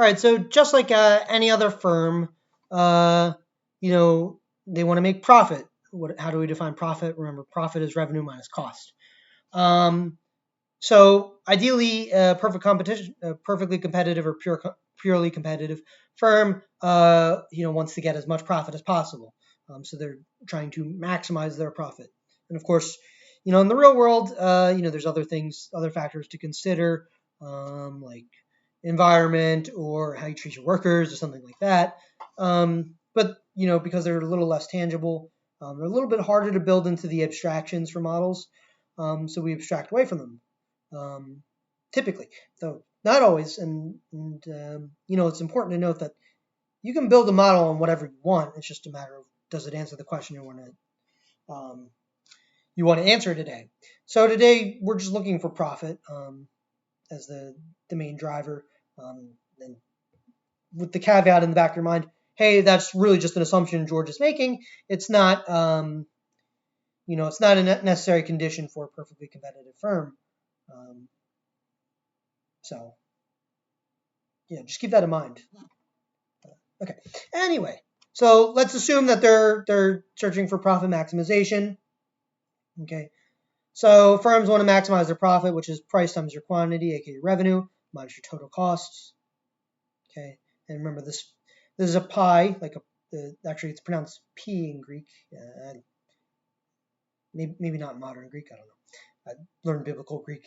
All right, so just like any other firm, you know, they want to make profit. How do we define profit? Remember, profit is revenue minus cost. So ideally, perfectly competitive or purely competitive firm, wants to get as much profit as possible. So they're trying to maximize their profit. And of course, in the real world, there's other factors to consider, like environment or how you treat your workers or something like that. But because they're a little less tangible, they're a little bit harder to build into the abstractions for models. So we abstract away from them. Typically, though not always. And it's important to note that you can build a model on whatever you want. It's just a matter of, does it answer the question you want to answer today. So today we're just looking for profit as the main driver, and with the caveat in the back of your mind, hey, that's really just an assumption George is making. It's not it's not a necessary condition for a perfectly competitive firm. So, yeah, just keep that in mind. Okay. Anyway, so let's assume that they're searching for profit maximization. Okay. So firms want to maximize their profit, which is price times your quantity, aka revenue, minus your total costs. Okay. And remember, this is a pi, actually it's pronounced P in Greek. Maybe not modern Greek. I don't know. I learned biblical Greek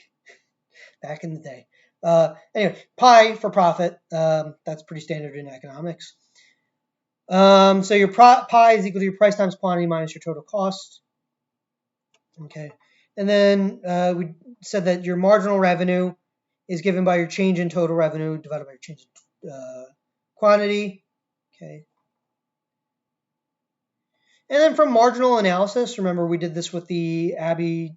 back in the day. Anyway, pi for profit. That's pretty standard in economics. So your pi is equal to your price times quantity minus your total cost. Okay. And then we said that your marginal revenue is given by your change in total revenue divided by your change in quantity. Okay. And then from marginal analysis, remember we did this with the Abby's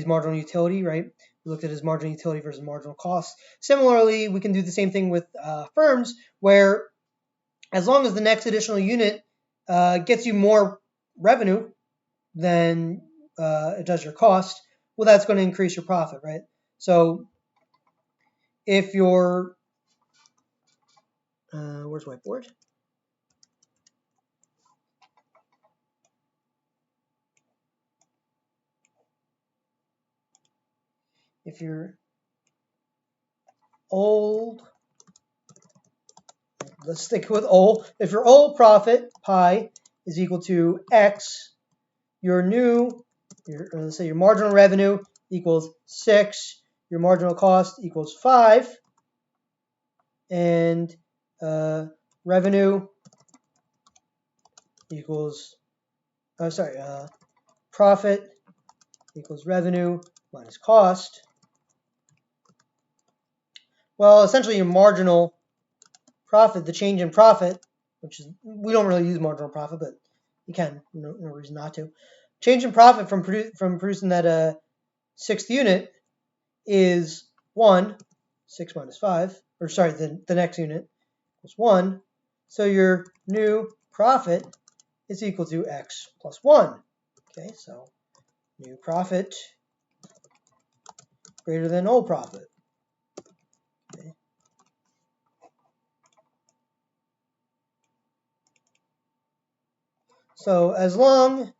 marginal utility, right? We looked at his marginal utility versus marginal cost. Similarly, we can do the same thing with firms, where as long as the next additional unit gets you more revenue than it does your cost, well, that's going to increase your profit, right? So if your where's my board? If you're old, let's stick with old. If your old profit, pi, is equal to x, let's say your marginal revenue equals 6, your marginal cost equals 5, and revenue equals, profit equals revenue minus cost. Well, essentially your marginal profit, the change in profit, which is, we don't really use marginal profit, but you can, no reason not to. Change in profit from producing that sixth unit is 1, 6 minus 5, or sorry, the next unit is 1. So your new profit is equal to x plus 1. Okay, so new profit greater than old profit. Okay. So as long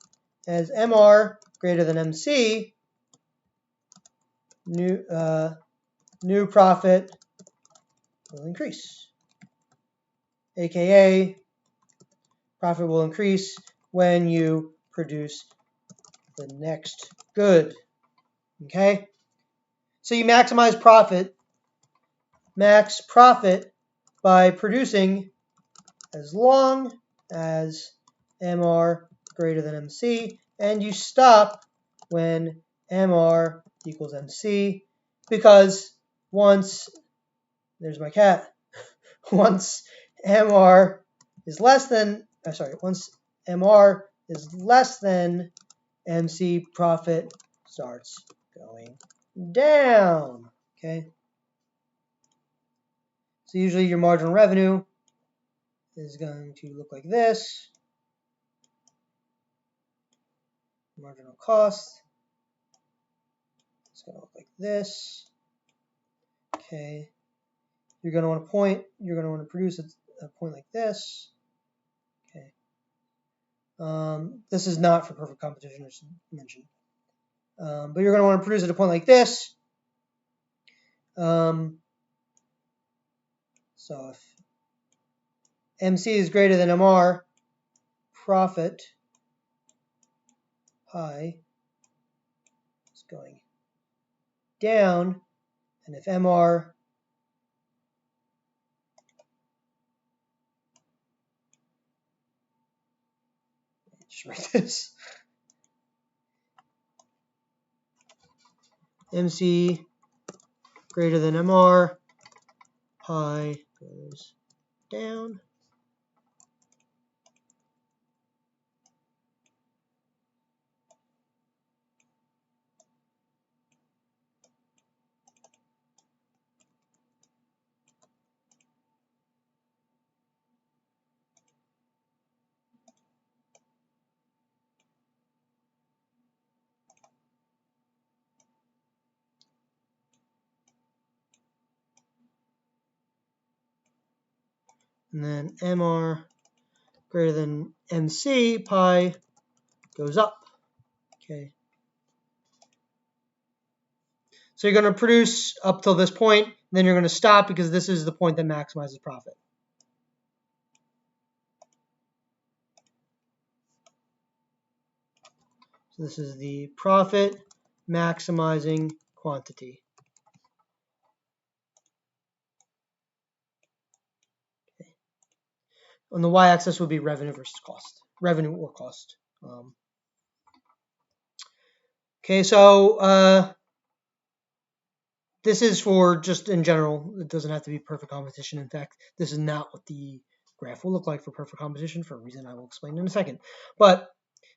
as MR greater than MC, new profit will increase, aka profit will increase when you produce the next good. Okay, so you maximize profit, max profit by producing as long as MR greater than MC, and you stop when MR equals MC, because once, there's my cat, once MR is less than, once MR is less than MC, profit starts going down. Okay. So usually your marginal revenue is going to look like this. Marginal cost is going to look like this. Okay. you're going to want to produce a point like this. Okay. This is not for perfect competition, as mentioned. But you're going to want to produce at a point like this. So if MC is greater than MR, profit pi is going down, and if MR just write this, MC greater than MR, pi goes down. And then MR greater than MC, pi goes up. Okay. So you're going to produce up till this point, then you're going to stop because this is the point that maximizes profit. So this is the profit maximizing quantity. Okay. On the y-axis would be revenue versus cost, revenue or cost. Okay, so this is for just in general. It doesn't have to be perfect competition. In fact, this is not what the graph will look like for perfect competition for a reason I will explain in a second. But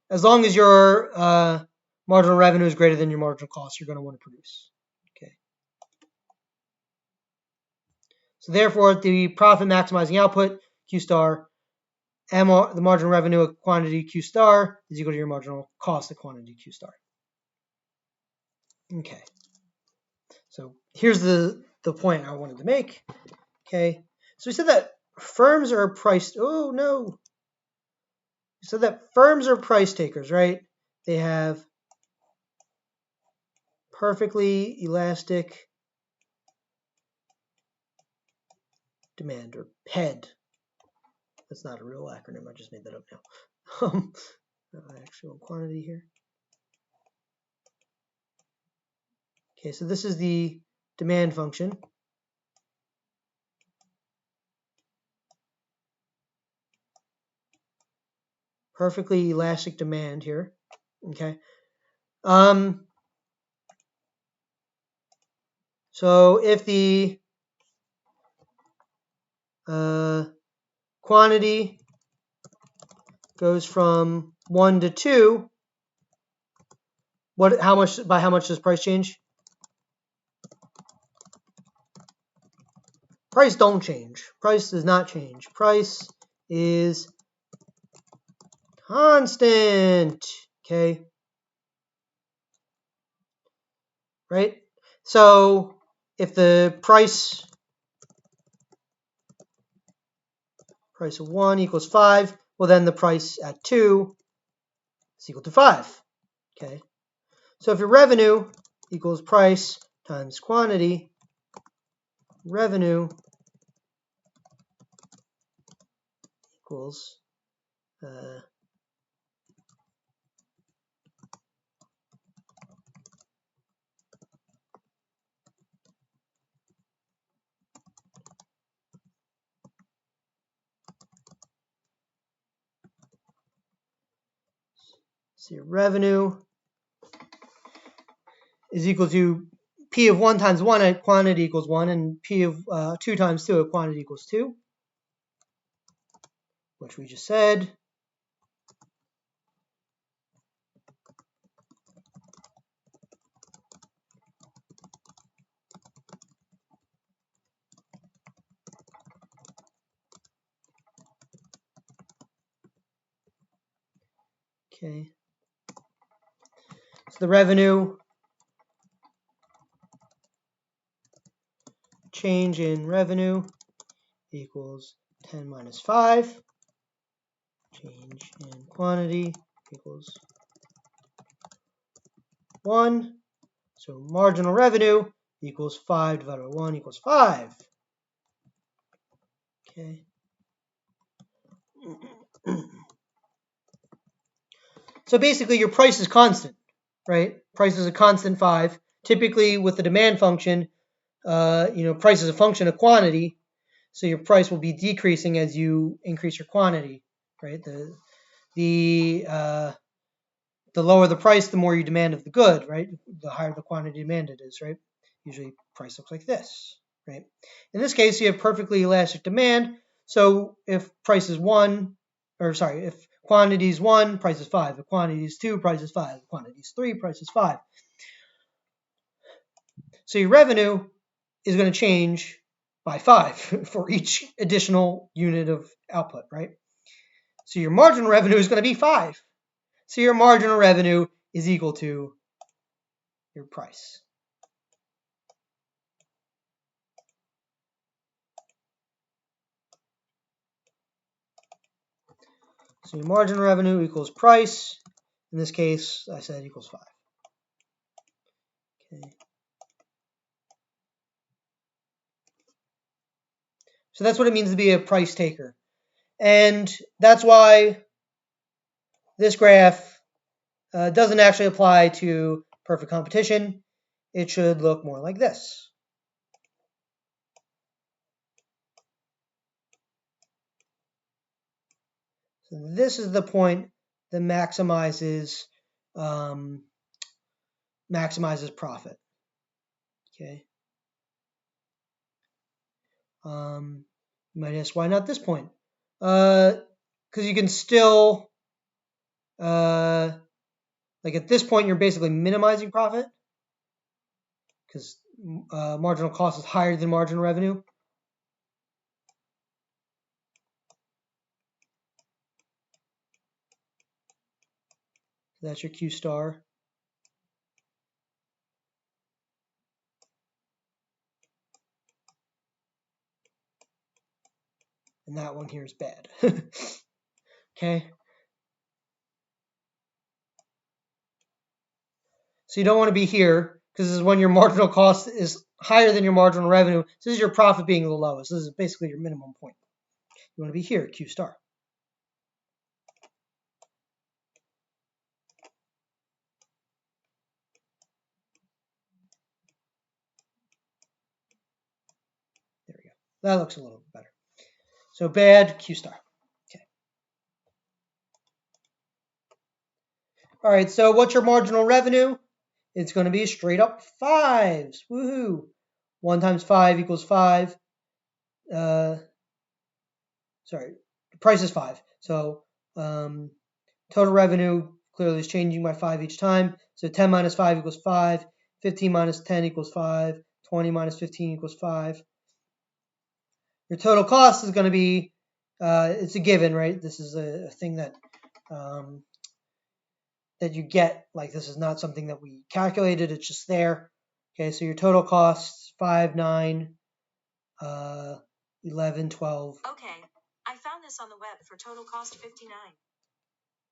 as long as your marginal revenue is greater than your marginal cost, you're going to want to produce. Okay. So therefore, the profit maximizing output, Q star, MR, the marginal revenue at quantity Q star is equal to your marginal cost at quantity Q star. Okay. So here's the point I wanted to make. Okay. So we said that firms are priced. Oh no. So that firms are price takers, right? They have perfectly elastic demand, or PED. That's not a real acronym. I just made that up now. Actual quantity here. Okay, so this is the demand function. Perfectly elastic demand here. Okay. So if the quantity goes from 1 to 2, how much does price change? Price don't change. Price does not change. Price is constant. Okay. Right? So if the price of 1 equals 5, well then the price at 2 is equal to 5. Okay. So if your revenue equals price times quantity, revenue equals so your revenue is equal to P of 1 times 1 at quantity equals 1, and P of 2 times 2 at quantity equals 2, which we just said. Okay. So the revenue change in revenue equals 10 minus 5. Change in quantity equals 1. So marginal revenue equals 5 divided by 1 equals 5. Okay. So basically your price is constant, right? Price is a constant 5. Typically with the demand function, price is a function of quantity, so your price will be decreasing as you increase your quantity, right? The lower the price, the more you demand of the good, right? The higher the quantity demanded is, right? Usually price looks like this, right? In this case, you have perfectly elastic demand. So if price is 1, if quantity is 1, price is 5. If quantity is 2, price is 5. If quantity is 3, price is 5. So your revenue is going to change by 5 for each additional unit of output, right? So your marginal revenue is going to be 5. So your marginal revenue is equal to your price. So your marginal revenue equals price. In this case, I said equals 5. Okay. So that's what it means to be a price taker. And that's why this graph doesn't actually apply to perfect competition. It should look more like this. So this is the point that maximizes profit. Okay. You might ask, why not this point? Because you can still, like at this point, you're basically minimizing profit because marginal cost is higher than marginal revenue. So that's your Q star. And that one here is bad. Okay. So you don't want to be here because this is when your marginal cost is higher than your marginal revenue. So this is your profit being the lowest. This is basically your minimum point. You want to be here, Q star. There we go. That looks a little better. So bad, Q star. Okay. All right, so what's your marginal revenue? It's going to be straight up 5s. Woohoo! 1 times 5 equals 5. The price is 5. So total revenue clearly is changing by 5 each time. So 10 minus 5 equals 5. 15 minus 10 equals 5. 20 minus 15 equals 5. Your total cost is going to be, it's a given, right? This is a thing that that you get. Like, this is not something that we calculated. It's just there. Okay, so your total costs 5, 9, 11, 12. Okay, I found this on the web for total cost 59.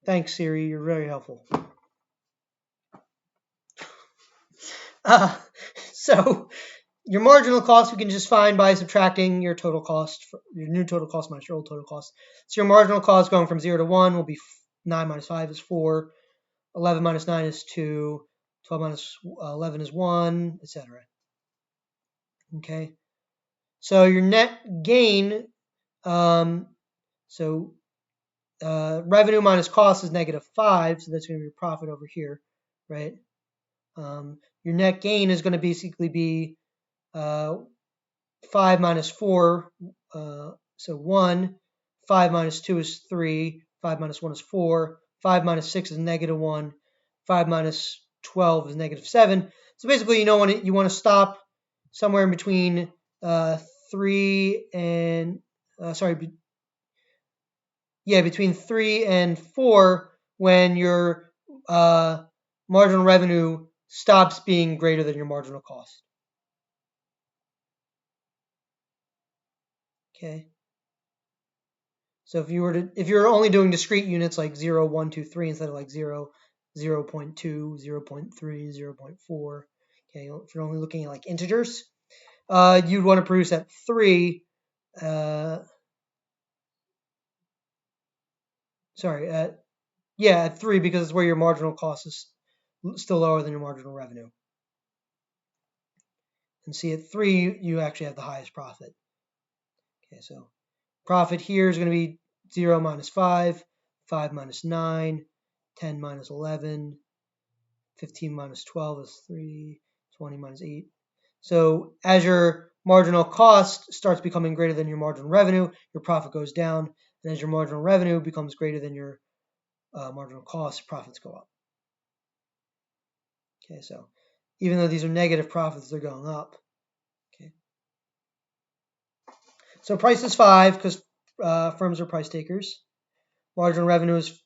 Thanks, Siri. You're very helpful. So your marginal cost we can just find by subtracting your total cost, your new total cost minus your old total cost. So your marginal cost going from 0 to 1 will be 9 minus 5 is 4, 11 minus 9 is 2, 12 minus 11 is 1, etc. Okay. So your net gain, revenue minus cost is -5, so that's going to be your profit over here, right? Your net gain is going to basically be 5 minus 4, so 1. 5 minus 2 is 3. 5 minus 1 is 4. 5 minus 6 is -1. 5 minus 12 is -7. So basically, you want to stop somewhere in between 3 and between 3 and 4 when your marginal revenue stops being greater than your marginal cost. Okay. So if you're only doing discrete units like 0, 1, 2, 3 instead of like 0, 0 0.2, 0 0.3, 0 0.4, okay, if you're only looking at like integers, you'd want to produce at 3, at 3 because it's where your marginal cost is still lower than your marginal revenue. And see, at 3, you actually have the highest profit. Okay, so profit here is going to be 0 minus 5, 5 minus 9, 10 minus 11, 15 minus 12 is 3, 20 minus 8. So as your marginal cost starts becoming greater than your marginal revenue, your profit goes down. And as your marginal revenue becomes greater than your marginal cost, profits go up. Okay, so even though these are negative profits, they're going up. Okay. So price is 5 because firms are price takers. Marginal revenue is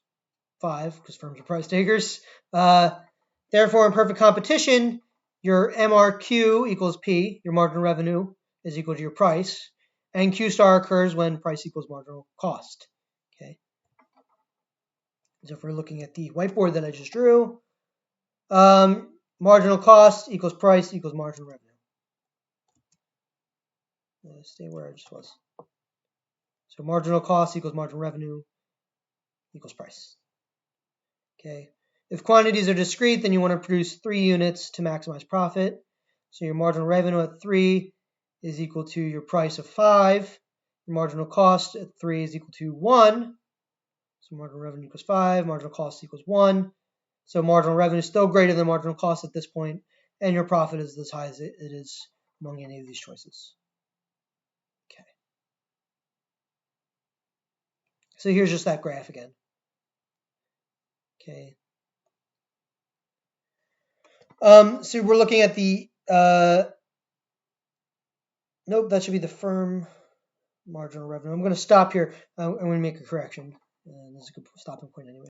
5 because firms are price takers. Therefore, in perfect competition, your MRQ equals P, your marginal revenue is equal to your price, and Q star occurs when price equals marginal cost. Okay. So if we're looking at the whiteboard that I just drew, marginal cost equals price equals marginal revenue. Stay where I just was. So marginal cost equals marginal revenue equals price. Okay. If quantities are discrete, then you want to produce 3 units to maximize profit. So your marginal revenue at 3 is equal to your price of 5. Your marginal cost at 3 is equal to 1. So marginal revenue equals 5. Marginal cost equals 1. So marginal revenue is still greater than marginal cost at this point, and your profit is as high as it is among any of these choices. Okay. So here's just that graph again. Okay. So we're looking at the nope, that should be the firm marginal revenue. I'm going to stop here. I'm going to make a correction. This is a good stopping point anyway.